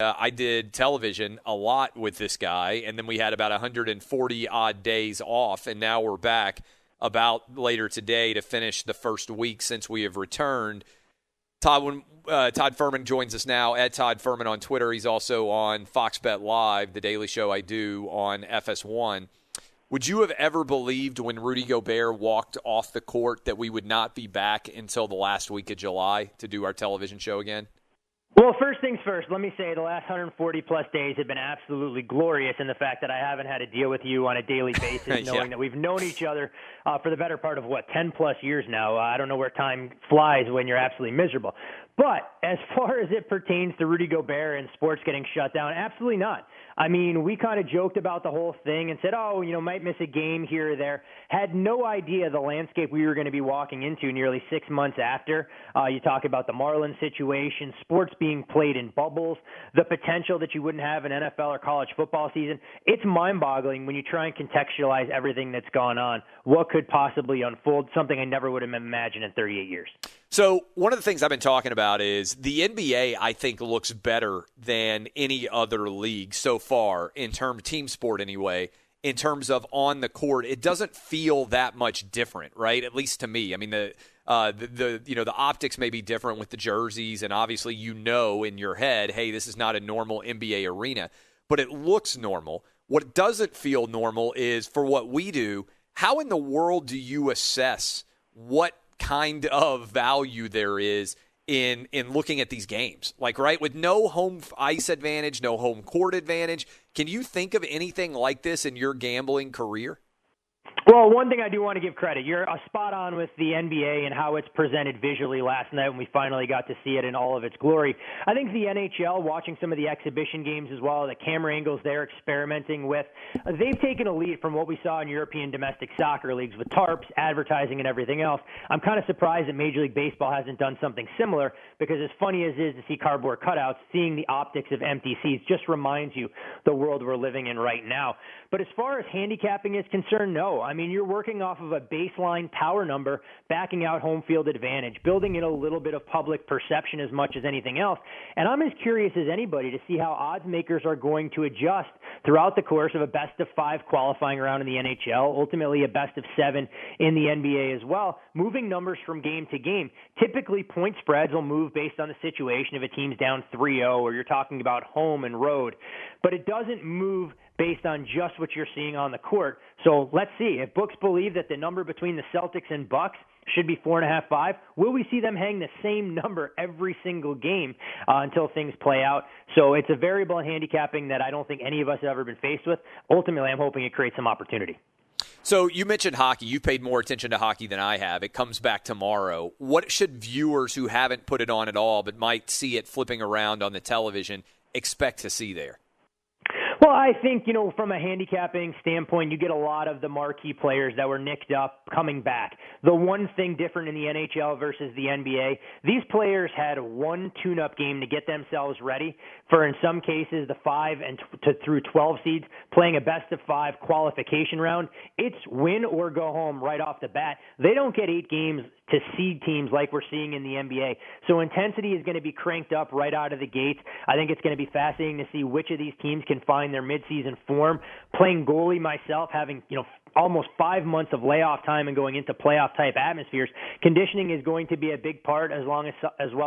I did television a lot with this guy, and then we had about 140 odd days off, and now we're back about later today to finish the first week since we have returned. Todd Fuhrman joins us now, at Todd Fuhrman on Twitter. He's also on Fox Bet Live, the daily show I do on FS1. Would you have ever believed when Rudy Gobert walked off the court that we would not be back until the last week of July to do our television show again? Well, first things first, let me say the last 140-plus days have been absolutely glorious in the fact that I haven't had to deal with you on a daily basis, knowing that we've known each other for the better part of, 10-plus years now. I don't know where time flies when you're absolutely miserable. But as far as it pertains to Rudy Gobert and sports getting shut down, absolutely not. I mean, we kind of joked about the whole thing and said, might miss a game here or there. Had no idea the landscape we were going to be walking into nearly 6 months after. You talk about the Marlins situation, sports being played in bubbles, the potential that you wouldn't have an NFL or college football season. It's mind-boggling when you try and contextualize everything that's gone on, what could possibly unfold, something I never would have imagined in 38 years. So one of the things I've been talking about is the NBA, I think, looks better than any other league so far in terms of team sport anyway, in terms of on the court. It doesn't feel that much different, right? At least to me. I mean, the optics may be different with the jerseys, and obviously in your head, hey, this is not a normal NBA arena, but it looks normal. What doesn't feel normal is for what we do, how in the world do you assess what kind of value there is in looking at these games? Like, right, with no home ice advantage, no home court advantage, can you think of anything like this in your gambling career? Well, one thing I do want to give credit. You're spot on with the NBA and how it's presented visually last night when we finally got to see it in all of its glory. I think the NHL, watching some of the exhibition games as well, the camera angles they're experimenting with, they've taken a lead from what we saw in European domestic soccer leagues with tarps, advertising, and everything else. I'm kind of surprised that Major League Baseball hasn't done something similar because as funny as it is to see cardboard cutouts, seeing the optics of empty seats just reminds you the world we're living in right now. But as far as handicapping is concerned, no. I mean, you're working off of a baseline power number, backing out home field advantage, building in a little bit of public perception as much as anything else. And I'm as curious as anybody to see how odds makers are going to adjust throughout the course of a best-of-5 qualifying round in the NHL, ultimately a best-of-7 in the NBA as well, moving numbers from game to game. Typically, point spreads will move based on the situation if a team's down 3-0 or you're talking about home and road. But it doesn't move based on just what you're seeing on the court. So let's see. If books believe that the number between the Celtics and Bucks should be 4.5, 5, will we see them hang the same number every single game until things play out? So it's a variable in handicapping that I don't think any of us have ever been faced with. Ultimately, I'm hoping it creates some opportunity. So you mentioned hockey. You've paid more attention to hockey than I have. It comes back tomorrow. What should viewers who haven't put it on at all but might see it flipping around on the television expect to see there? Well, I think, from a handicapping standpoint, you get a lot of the marquee players that were nicked up coming back. The one thing different in the NHL versus the NBA, these players had one tune-up game to get themselves ready for, in some cases, the 5 and through 12 seeds playing a best-of-5 qualification round. It's win or go home right off the bat. They don't get 8 games to seed teams like we're seeing in the NBA. So intensity is going to be cranked up right out of the gates. I think it's going to be fascinating to see which of these teams can find their midseason form. Playing goalie myself, having, almost 5 months of layoff time and going into playoff type atmospheres, conditioning is going to be a big part as well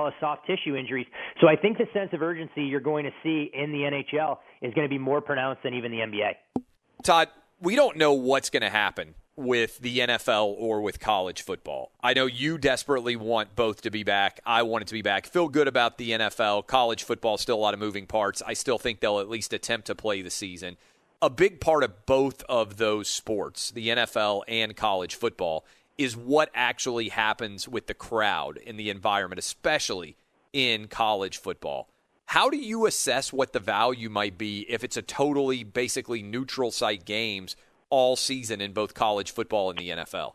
as soft tissue injuries. So I think the sense of urgency you're going to see in the NHL is going to be more pronounced than even the NBA. Todd, we don't know what's going to happen with the NFL or with college football. I know you desperately want both to be back. I want it to be back. Feel good about the NFL. College football, still a lot of moving parts. I still think they'll at least attempt to play the season. A big part of both of those sports, the NFL and college football, is what actually happens with the crowd in the environment, especially in college football. How do you assess what the value might be if it's a totally, basically neutral site games all season in both college football and the NFL?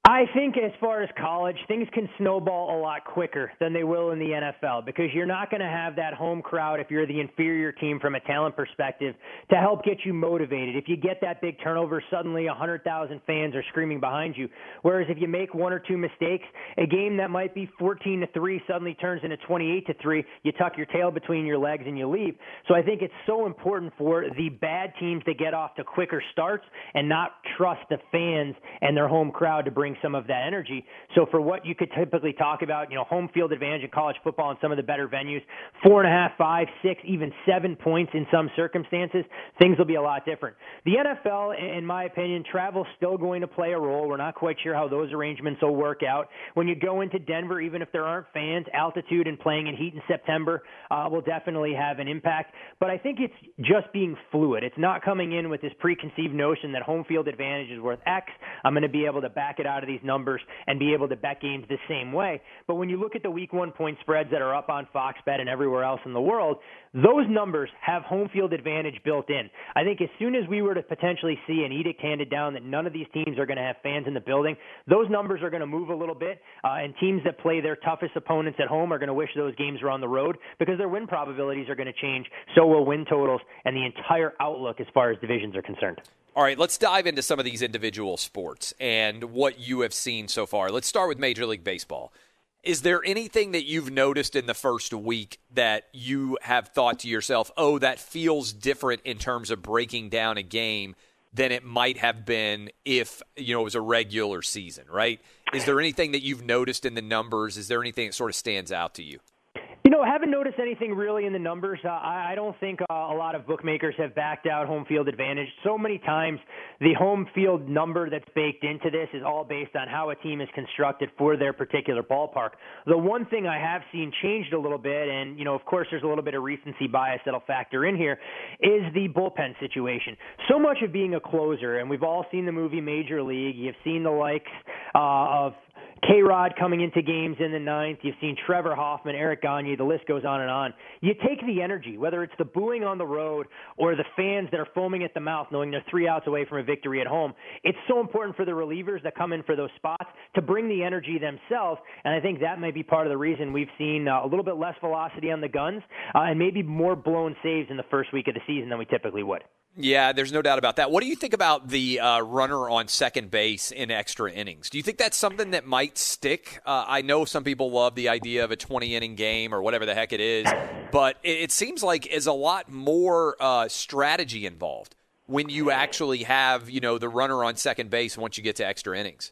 I think as far as college, things can snowball a lot quicker than they will in the NFL because you're not going to have that home crowd if you're the inferior team from a talent perspective to help get you motivated. If you get that big turnover, suddenly 100,000 fans are screaming behind you. Whereas if you make one or two mistakes, a game that might be 14-3 suddenly turns into 28-3. You tuck your tail between your legs and you leave. So I think it's so important for the bad teams to get off to quicker starts and not trust the fans and their home crowd to bring some of that energy. So for what you could typically talk about, home field advantage in college football in some of the better venues, 4.5, 5, 6, even 7 points in some circumstances, things will be a lot different. The NFL, in my opinion, travel's still going to play a role. We're not quite sure how those arrangements will work out. When you go into Denver, even if there aren't fans, altitude and playing in heat in September will definitely have an impact. But I think it's just being fluid. It's not coming in with this preconceived notion that home field advantage is worth X. I'm going to be able to back it out of these numbers and be able to bet games the same way. But when you look at the week 1 point spreads that are up on Fox Bet and everywhere else in the world, those numbers have home field advantage built in. I think as soon as we were to potentially see an edict handed down that none of these teams are going to have fans in the building, those numbers are going to move a little bit, and teams that play their toughest opponents at home are going to wish those games were on the road because their win probabilities are going to change, so will win totals and the entire outlook as far as divisions are concerned. All right, let's dive into some of these individual sports and what you have seen so far. Let's start with Major League Baseball. Is there anything that you've noticed in the first week that you have thought to yourself, oh, that feels different in terms of breaking down a game than it might have been if, it was a regular season, right? Is there anything that you've noticed in the numbers? Is there anything that sort of stands out to you? I haven't noticed anything really in the numbers. I don't think a lot of bookmakers have backed out home field advantage. So many times the home field number that's baked into this is all based on how a team is constructed for their particular ballpark. The one thing I have seen changed a little bit, and, of course there's a little bit of recency bias that'll factor in here, is the bullpen situation. So much of being a closer, and we've all seen the movie Major League. You've seen the likes of K-Rod coming into games in the ninth. You've seen Trevor Hoffman, Eric Gagne, the list goes on and on. You take the energy, whether it's the booing on the road or the fans that are foaming at the mouth knowing they're 3 outs away from a victory at home. It's so important for the relievers that come in for those spots to bring the energy themselves, and I think that may be part of the reason we've seen a little bit less velocity on the guns and maybe more blown saves in the first week of the season than we typically would. Yeah, there's no doubt about that. What do you think about the runner on second base in extra innings? Do you think that's something that might stick? I know some people love the idea of a 20-inning game or whatever the heck it is, but it seems like there's a lot more strategy involved when you actually have, the runner on second base once you get to extra innings.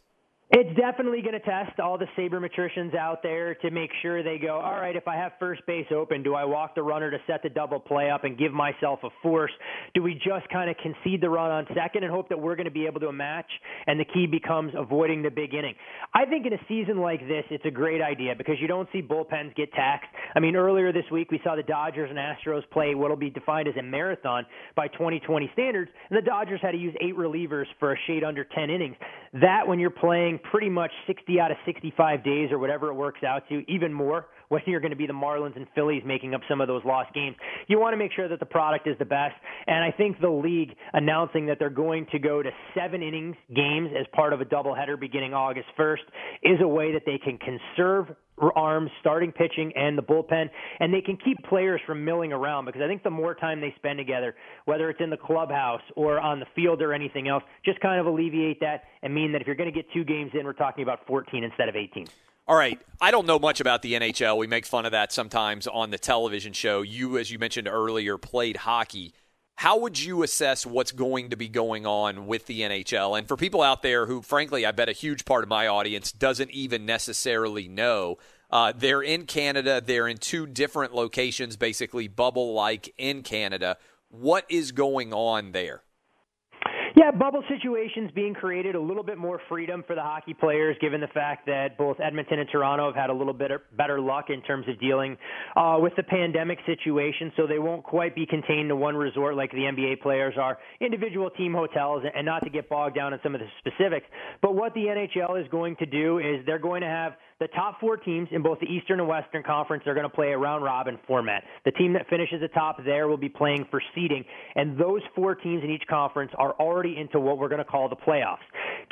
It's definitely going to test all the sabermetricians out there to make sure they go, all right, if I have first base open, do I walk the runner to set the double play up and give myself a force? Do we just kind of concede the run on second and hope that we're going to be able to match, and the key becomes avoiding the big inning? I think in a season like this, it's a great idea because you don't see bullpens get taxed. I mean, earlier this week, we saw the Dodgers and Astros play what will be defined as a marathon by 2020 standards, and the Dodgers had to use 8 relievers for a shade under 10 innings. That, when you're playing pretty much 60 out of 65 days or whatever it works out to, even more when you're going to be the Marlins and Phillies making up some of those lost games. You want to make sure that the product is the best, and I think the league announcing that they're going to go to 7 innings games as part of a doubleheader beginning August 1st is a way that they can conserve arms, starting pitching, and the bullpen, and they can keep players from milling around because I think the more time they spend together, whether it's in the clubhouse or on the field or anything else, just kind of alleviate that and mean that if you're going to get 2 games in, we're talking about 14 instead of 18. All right. I don't know much about the NHL. We make fun of that sometimes on the television show. You, as you mentioned earlier, played hockey. How would you assess what's going to be going on with the NHL? And for people out there who, frankly, I bet a huge part of my audience doesn't even necessarily know, they're in Canada. They're in 2 different locations, basically bubble-like in Canada. What is going on there? Yeah, bubble situations being created, a little bit more freedom for the hockey players, given the fact that both Edmonton and Toronto have had a little bit better luck in terms of dealing with the pandemic situation, so they won't quite be contained to one resort like the NBA players are, individual team hotels, and not to get bogged down in some of the specifics. But what the NHL is going to do is they're going to have the top 4 teams in both the Eastern and Western Conference are going to play a round-robin format. The team that finishes atop there will be playing for seeding, and those 4 teams in each conference are already into what we're going to call the playoffs.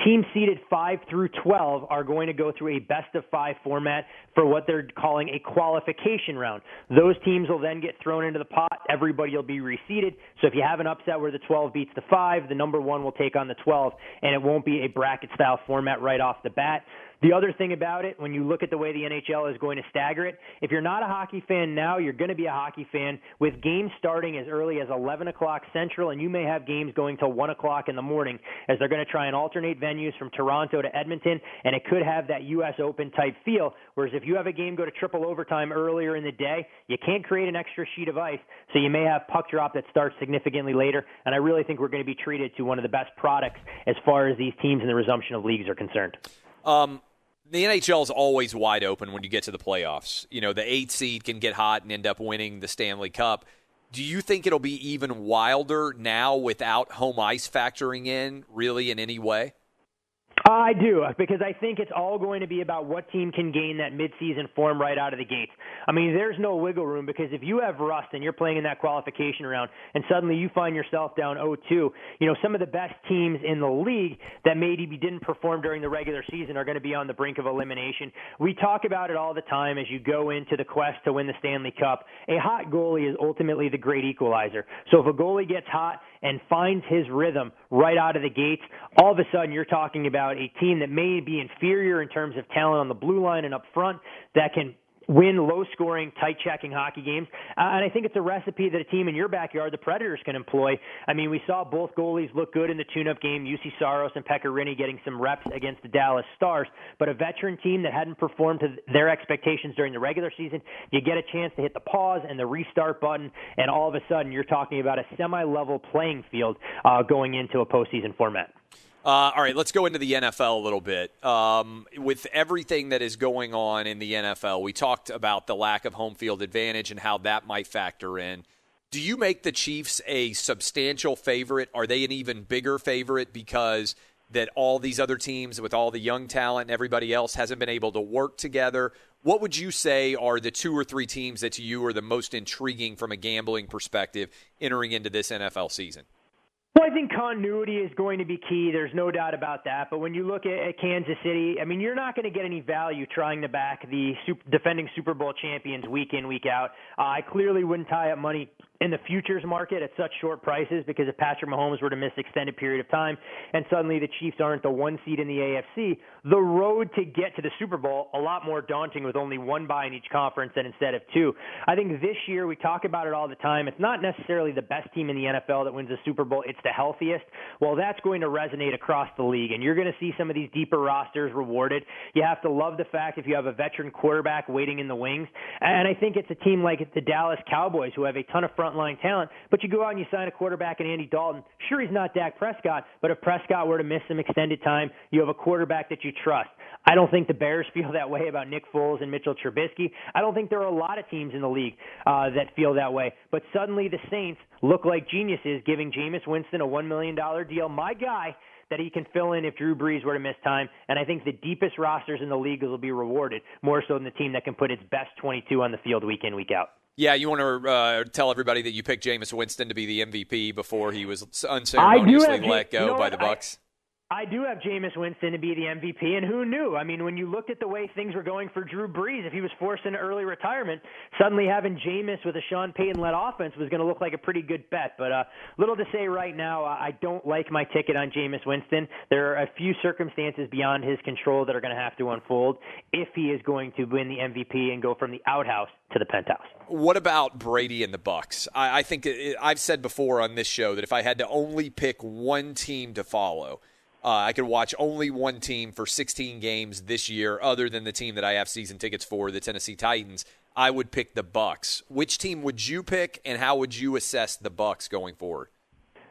Teams seeded 5 through 12 are going to go through a best-of-5 format for what they're calling a qualification round. Those teams will then get thrown into the pot. Everybody will be reseeded. So if you have an upset where the 12 beats the 5, the number 1 will take on the 12, and it won't be a bracket-style format right off the bat. The other thing about it, when you look at the way the NHL is going to stagger it, if you're not a hockey fan now, you're going to be a hockey fan with games starting as early as 11 o'clock Central, and you may have games going till 1 o'clock in the morning as they're going to try and alternate venues from Toronto to Edmonton, and it could have that U.S. Open type feel, whereas if you have a game go to triple overtime earlier in the day, you can't create an extra sheet of ice, so you may have puck drop that starts significantly later, and I really think we're going to be treated to one of the best products as far as these teams and the resumption of leagues are concerned. The NHL is always wide open when you get to the playoffs. You know, the 8th seed can get hot and end up winning the Stanley Cup. Do you think it'll be even wilder now without home ice factoring in, really, in any way? I do, because I think it's all going to be about what team can gain that midseason form right out of the gates. I mean, there's no wiggle room, because if you have rust and you're playing in that qualification round and suddenly you find yourself down 0-2, some of the best teams in the league that maybe didn't perform during the regular season are going to be on the brink of elimination. We talk about it all the time as you go into the quest to win the Stanley Cup. A hot goalie is ultimately the great equalizer. So if a goalie gets hot and finds his rhythm right out of the gates, all of a sudden you're talking about a team that may be inferior in terms of talent on the blue line and up front that can win low-scoring, tight-checking hockey games. And I think it's a recipe that a team in your backyard, the Predators, can employ. I mean, we saw both goalies look good in the tune-up game, UC Saros and Pekka Rinne getting some reps against the Dallas Stars. But a veteran team that hadn't performed to their expectations during the regular season, you get a chance to hit the pause and the restart button, and all of a sudden you're talking about a semi-level playing field going into a postseason format. All right, let's go into the NFL a little bit. With everything that is going on in the NFL, we talked about the lack of home field advantage and how that might factor in. Do you make the Chiefs a substantial favorite? Are they an even bigger favorite because that all these other teams with all the young talent and everybody else hasn't been able to work together? What would you say are the 2 or 3 teams that to you are the most intriguing from a gambling perspective entering into this NFL season? Well, I think continuity is going to be key. There's no doubt about that. But when you look at Kansas City, I mean, you're not going to get any value trying to back the defending Super Bowl champions week in, week out. I clearly wouldn't tie up money in the futures market at such short prices, because if Patrick Mahomes were to miss extended period of time and suddenly the Chiefs aren't the 1 seed in the AFC, the road to get to the Super Bowl, a lot more daunting with only 1 bye in each conference than instead of 2. I think this year, we talk about it all the time, it's not necessarily the best team in the NFL that wins the Super Bowl, it's the healthiest. Well, that's going to resonate across the league, and you're going to see some of these deeper rosters rewarded. You have to love the fact if you have a veteran quarterback waiting in the wings, and I think it's a team like the Dallas Cowboys who have a ton of frontline talent, but you go out and you sign a quarterback in Andy Dalton. Sure, he's not Dak Prescott, but if Prescott were to miss some extended time, you have a quarterback that you trust. I don't think the Bears feel that way about Nick Foles and Mitchell Trubisky. I don't think there are a lot of teams in the league that feel that way. But suddenly the Saints look like geniuses, giving Jameis Winston a $1 million deal. My guy, that he can fill in if Drew Brees were to miss time. And I think the deepest rosters in the league will be rewarded more so than the team that can put its best 22 on the field week in, week out. Yeah, you want to tell everybody that you picked Jameis Winston to be the MVP before he was unceremoniously let go by the Bucs. I do have Jameis Winston to be the MVP, and who knew? I mean, when you looked at the way things were going for Drew Brees, if he was forced into early retirement, suddenly having Jameis with a Sean Payton-led offense was going to look like a pretty good bet. But little to say right now, I don't like my ticket on Jameis Winston. There are a few circumstances beyond his control that are going to have to unfold if he is going to win the MVP and go from the outhouse to the penthouse. What about Brady and the Bucs? I think I've said before on this show that if I had to only pick one team to follow, I could watch only one team for 16 games this year other than the team that I have season tickets for, the Tennessee Titans. I would pick the Bucs. Which team would you pick, and how would you assess the Bucs going forward?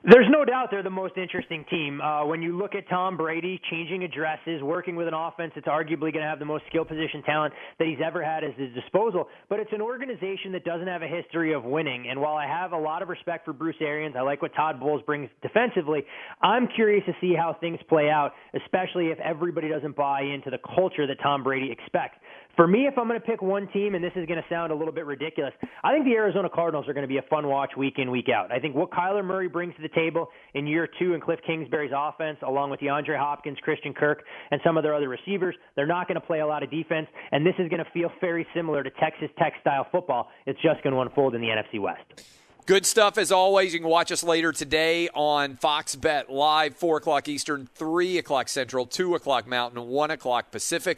There's no doubt they're the most interesting team. When you look at Tom Brady changing addresses, working with an offense that's arguably going to have the most skill position talent that he's ever had at his disposal, but it's an organization that doesn't have a history of winning. And while I have a lot of respect for Bruce Arians, I like what Todd Bowles brings defensively, I'm curious to see how things play out, especially if everybody doesn't buy into the culture that Tom Brady expects. For me, if I'm going to pick one team, and this is going to sound a little bit ridiculous, I think the Arizona Cardinals are going to be a fun watch week in, week out. I think what Kyler Murray brings to the table in year 2 in Cliff Kingsbury's offense, along with DeAndre Hopkins, Christian Kirk, and some of their other receivers, they're not going to play a lot of defense, and this is going to feel very similar to Texas Tech-style football. It's just going to unfold in the NFC West. Good stuff as always. You can watch us later today on Fox Bet Live, 4 o'clock Eastern, 3 o'clock Central, 2 o'clock Mountain, 1 o'clock Pacific.